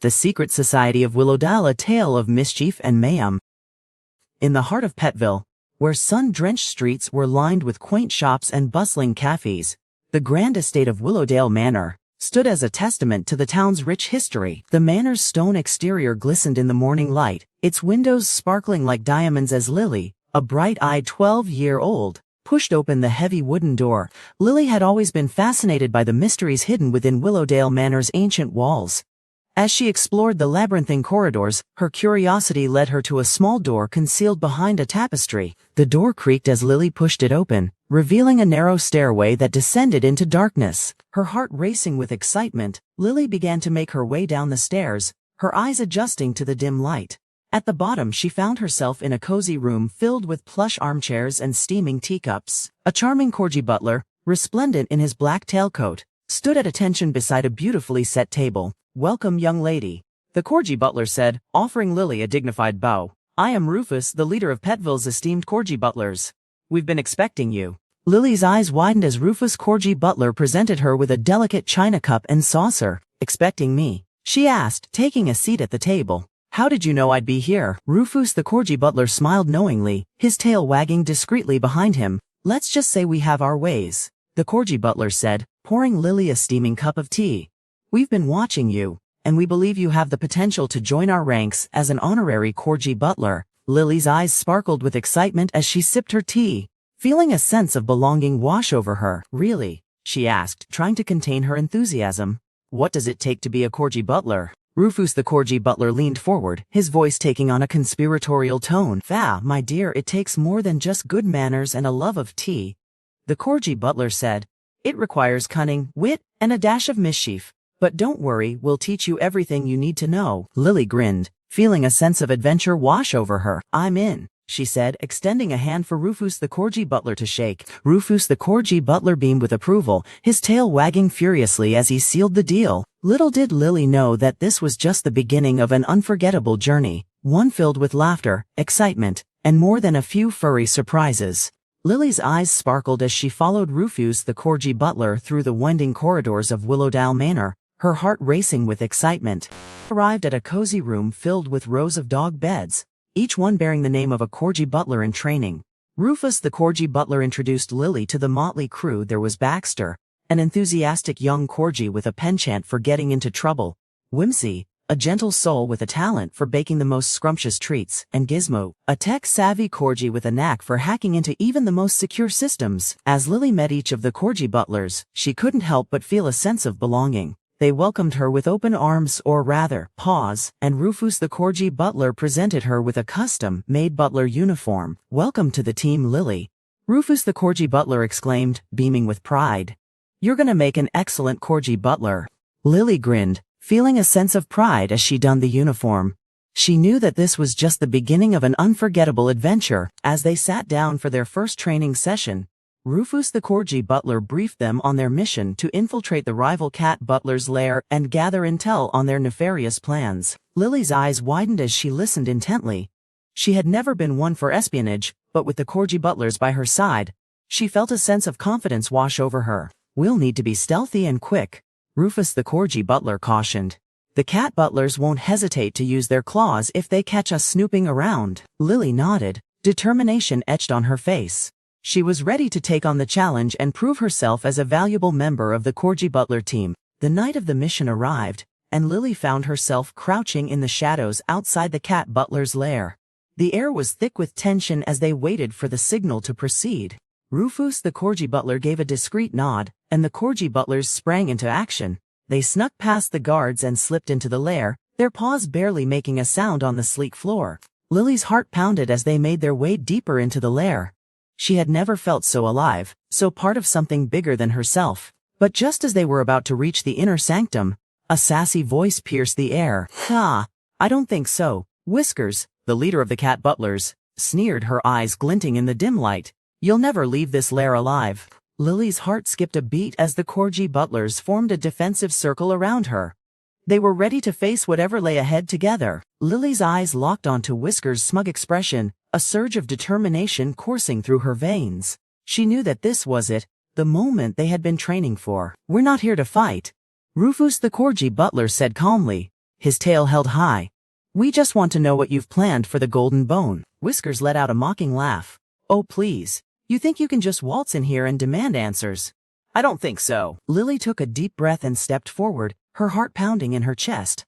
The Secret Society of Willowdale, a tale of mischief and mayhem. In the heart of Petville, where sun-drenched streets were lined with quaint shops and bustling cafes, the grand estate of Willowdale Manor stood as a testament to the town's rich history. The manor's stone exterior glistened in the morning light, its windows sparkling like diamonds as Lily, a bright-eyed 12-year-old, pushed open the heavy wooden door. Lily had always been fascinated by the mysteries hidden within Willowdale Manor's ancient walls. As she explored the labyrinthine corridors, her curiosity led her to a small door concealed behind a tapestry. The door creaked as Lily pushed it open, revealing a narrow stairway that descended into darkness. Her heart racing with excitement, Lily began to make her way down the stairs, her eyes adjusting to the dim light. At the bottom she found herself in a cozy room filled with plush armchairs and steaming teacups. A charming Corgi butler, resplendent in his black tailcoat, stood at attention beside a beautifully set table. "Welcome, young lady," the Corgi butler said, offering Lily a dignified bow. "I am Rufus, the leader of Petville's esteemed Corgi butlers. We've been expecting you." Lily's eyes widened as Rufus Corgi butler presented her with a delicate china cup and saucer. "Expecting me?" she asked, taking a seat at the table. "How did you know I'd be here?" Rufus the Corgi butler smiled knowingly, his tail wagging discreetly behind him. "Let's just say we have our ways," the Corgi butler said, pouring Lily a steaming cup of tea. "We've been watching you, and we believe you have the potential to join our ranks as an honorary Corgi butler." Lily's eyes sparkled with excitement as she sipped her tea, feeling a sense of belonging wash over her. "Really?" she asked, trying to contain her enthusiasm. "What does it take to be a Corgi butler?" Rufus the Corgi butler leaned forward, his voice taking on a conspiratorial tone. My dear, it takes more than just good manners and a love of tea," the Corgi butler said. "It requires cunning, wit, and a dash of mischief. But don't worry, we'll teach you everything you need to know." Lily grinned, feeling a sense of adventure wash over her. "I'm in," she said, extending a hand for Rufus the Corgi butler to shake. Rufus the Corgi butler beamed with approval, his tail wagging furiously as he sealed the deal. Little did Lily know that this was just the beginning of an unforgettable journey, one filled with laughter, excitement, and more than a few furry surprises. Lily's eyes sparkled as she followed Rufus the Corgi butler through the winding corridors of Willowdale Manor, her heart racing with excitement. Arrived at a cozy room filled with rows of dog beds, each one bearing the name of a Corgi butler in training. Rufus the Corgi butler introduced Lily to the motley crew. There was Baxter, an enthusiastic young Corgi with a penchant for getting into trouble, Whimsy, a gentle soul with a talent for baking the most scrumptious treats, and Gizmo, a tech-savvy Corgi with a knack for hacking into even the most secure systems. As Lily met each of the Corgi butlers, she couldn't help but feel a sense of belonging. They welcomed her with open arms, or rather, paws, and Rufus the Corgi butler presented her with a custom-made butler uniform. "Welcome to the team, Lily," Rufus the Corgi butler exclaimed, beaming with pride. "You're gonna make an excellent Corgi butler." Lily grinned, feeling a sense of pride as she donned the uniform. She knew that this was just the beginning of an unforgettable adventure. As they sat down for their first training session, Rufus the Corgi butler briefed them on their mission to infiltrate the rival cat butler's lair and gather intel on their nefarious plans. Lily's eyes widened as she listened intently. She had never been one for espionage, but with the Corgi butlers by her side, she felt a sense of confidence wash over her. "We'll need to be stealthy and quick," Rufus the Corgi butler cautioned. "The cat butlers won't hesitate to use their claws if they catch us snooping around." Lily nodded, determination etched on her face. She was ready to take on the challenge and prove herself as a valuable member of the Corgi butler team. The night of the mission arrived, and Lily found herself crouching in the shadows outside the cat butler's lair. The air was thick with tension as they waited for the signal to proceed. Rufus the Corgi butler gave a discreet nod, and the Corgi butlers sprang into action. They snuck past the guards and slipped into the lair, their paws barely making a sound on the sleek floor. Lily's heart pounded as they made their way deeper into the lair. She had never felt so alive, so part of something bigger than herself. But just as they were about to reach the inner sanctum, a sassy voice pierced the air. "I don't think so." Whiskers, the leader of the cat butlers, sneered, her eyes glinting in the dim light. "You'll never leave this lair alive." Lily's heart skipped a beat as the Corgi butlers formed a defensive circle around her. They were ready to face whatever lay ahead together. Lily's eyes locked onto Whiskers' smug expression, a surge of determination coursing through her veins. She knew that this was it, the moment they had been training for. "We're not here to fight," Rufus the Corgi butler said calmly, his tail held high. "We just want to know what you've planned for the golden bone." Whiskers let out a mocking laugh. "Oh please, you think you can just waltz in here and demand answers?" "I don't think so." Lily took a deep breath and stepped forward, her heart pounding in her chest.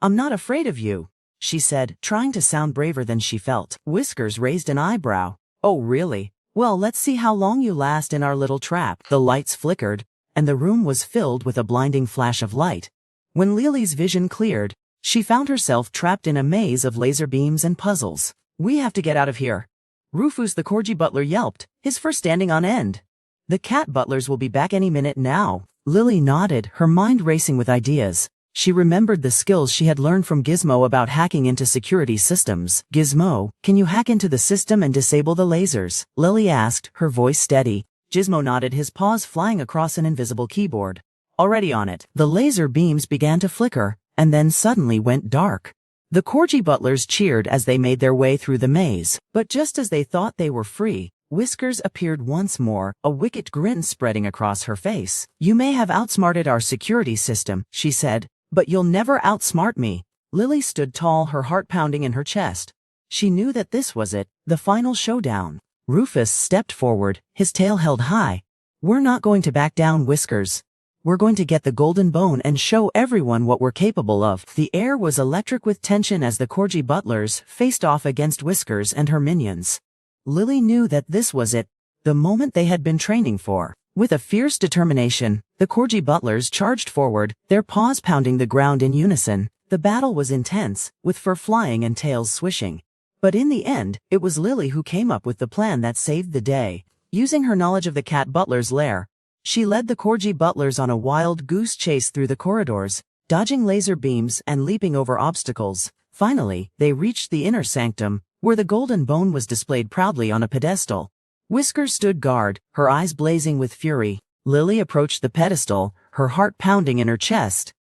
"I'm not afraid of you," she said, trying to sound braver than she felt. Whiskers raised an eyebrow. "Oh really? Well, let's see how long you last in our little trap." The lights flickered, and the room was filled with a blinding flash of light. When Lily's vision cleared, she found herself trapped in a maze of laser beams and puzzles. "We have to get out of here." Rufus the Corgi butler yelped, his fur standing on end. "The cat butlers will be back any minute now." Lily nodded, her mind racing with ideas. She remembered the skills she had learned from Gizmo about hacking into security systems. "Gizmo, can you hack into the system and disable the lasers?" Lily asked, her voice steady. Gizmo nodded, his paws flying across an invisible keyboard. "Already on it." The laser beams began to flicker, and then suddenly went dark. The Corgi butlers cheered as they made their way through the maze. But just as they thought they were free, Whiskers appeared once more, a wicked grin spreading across her face. "You may have outsmarted our security system," she said, "but you'll never outsmart me." Lily stood tall, her heart pounding in her chest. She knew that this was it, the final showdown. Rufus stepped forward, his tail held high. "We're not going to back down, Whiskers. We're going to get the golden bone and show everyone what we're capable of." The air was electric with tension as the Corgi butlers faced off against Whiskers and her minions. Lily knew that this was it, the moment they had been training for. With a fierce determination, the Corgi butlers charged forward, their paws pounding the ground in unison. The battle was intense, with fur flying and tails swishing. But in the end, it was Lily who came up with the plan that saved the day. Using her knowledge of the cat butler's lair, she led the Corgi butlers on a wild goose chase through the corridors, dodging laser beams and leaping over obstacles. Finally, they reached the inner sanctum, where the golden bone was displayed proudly on a pedestal. Whiskers stood guard, her eyes blazing with fury. Lily approached the pedestal, her heart pounding in her chest.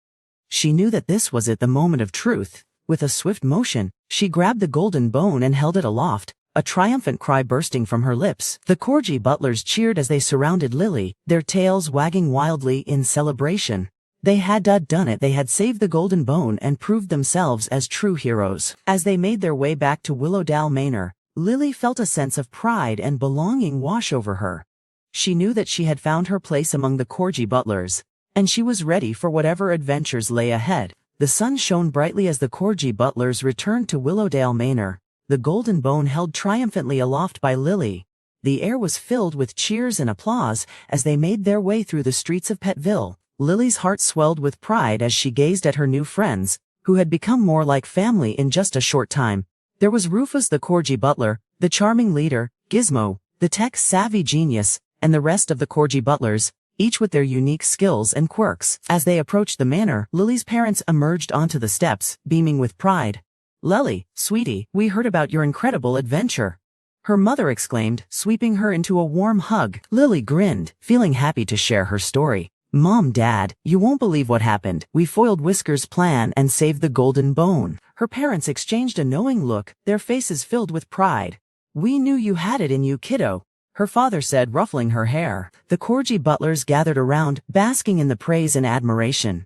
She knew that this was it, the moment of truth. With a swift motion, she grabbed the golden bone and held it aloft, a triumphant cry bursting from her lips. The Corgi butlers cheered as they surrounded Lily, their tails wagging wildly in celebration. They had done it. They had saved the golden bone and proved themselves as true heroes. As they made their way back to Willowdale Manor, Lily felt a sense of pride and belonging wash over her. She knew that she had found her place among the Corgi butlers, and she was ready for whatever adventures lay ahead. The sun shone brightly as the Corgi butlers returned to Willowdale Manor, the golden bone held triumphantly aloft by Lily. The air was filled with cheers and applause as they made their way through the streets of Petville. Lily's heart swelled with pride as she gazed at her new friends, who had become more like family in just a short time. There was Rufus the Corgi butler, the charming leader, Gizmo, the tech-savvy genius, and the rest of the Corgi butlers, each with their unique skills and quirks. As they approached the manor, Lily's parents emerged onto the steps, beaming with pride. "Lily, sweetie, we heard about your incredible adventure," her mother exclaimed, sweeping her into a warm hug. Lily grinned, feeling happy to share her story. "Mom, Dad, you won't believe what happened. We foiled Whiskers' plan and saved the golden bone." Her parents exchanged a knowing look, their faces filled with pride. "We knew you had it in you, kiddo," her father said, ruffling her hair. The Corgi butlers gathered around, basking in the praise and admiration.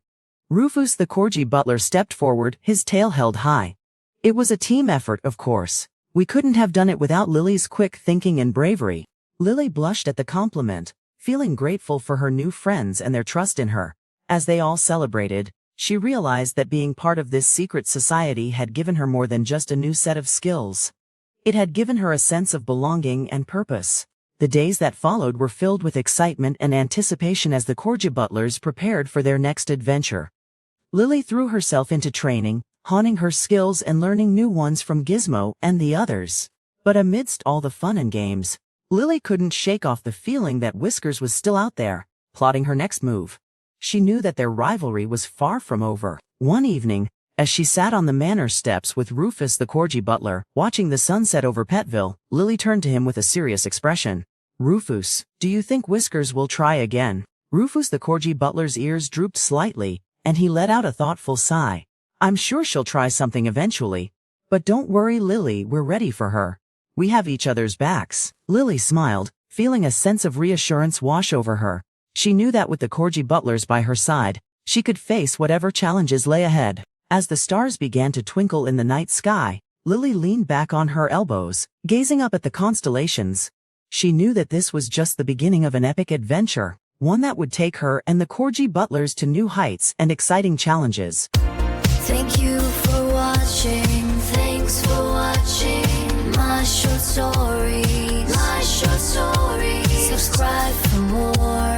Rufus the Corgi butler stepped forward, his tail held high. "It was a team effort, of course. We couldn't have done it without Lily's quick thinking and bravery." Lily blushed at the compliment, feeling grateful for her new friends and their trust in her. As they all celebrated, she realized that being part of this secret society had given her more than just a new set of skills. It had given her a sense of belonging and purpose. The days that followed were filled with excitement and anticipation as the Corgi butlers prepared for their next adventure. Lily threw herself into training, honing her skills and learning new ones from Gizmo and the others. But amidst all the fun and games, Lily couldn't shake off the feeling that Whiskers was still out there, plotting her next move. She knew that their rivalry was far from over. One evening, as she sat on the manor steps with Rufus the Corgi butler, watching the sunset over Petville, Lily turned to him with a serious expression. "Rufus, do you think Whiskers will try again?" Rufus the Corgi butler's ears drooped slightly, and he let out a thoughtful sigh. "I'm sure she'll try something eventually. But don't worry, Lily, we're ready for her. We have each other's backs." Lily smiled, feeling a sense of reassurance wash over her. She knew that with the Corgi butlers by her side, she could face whatever challenges lay ahead. As the stars began to twinkle in the night sky, Lily leaned back on her elbows, gazing up at the constellations. She knew that this was just the beginning of an epic adventure, one that would take her and the Corgi Butlers to new heights and exciting challenges. Thank you for watching. Thanks for watching my short story. Subscribe for more.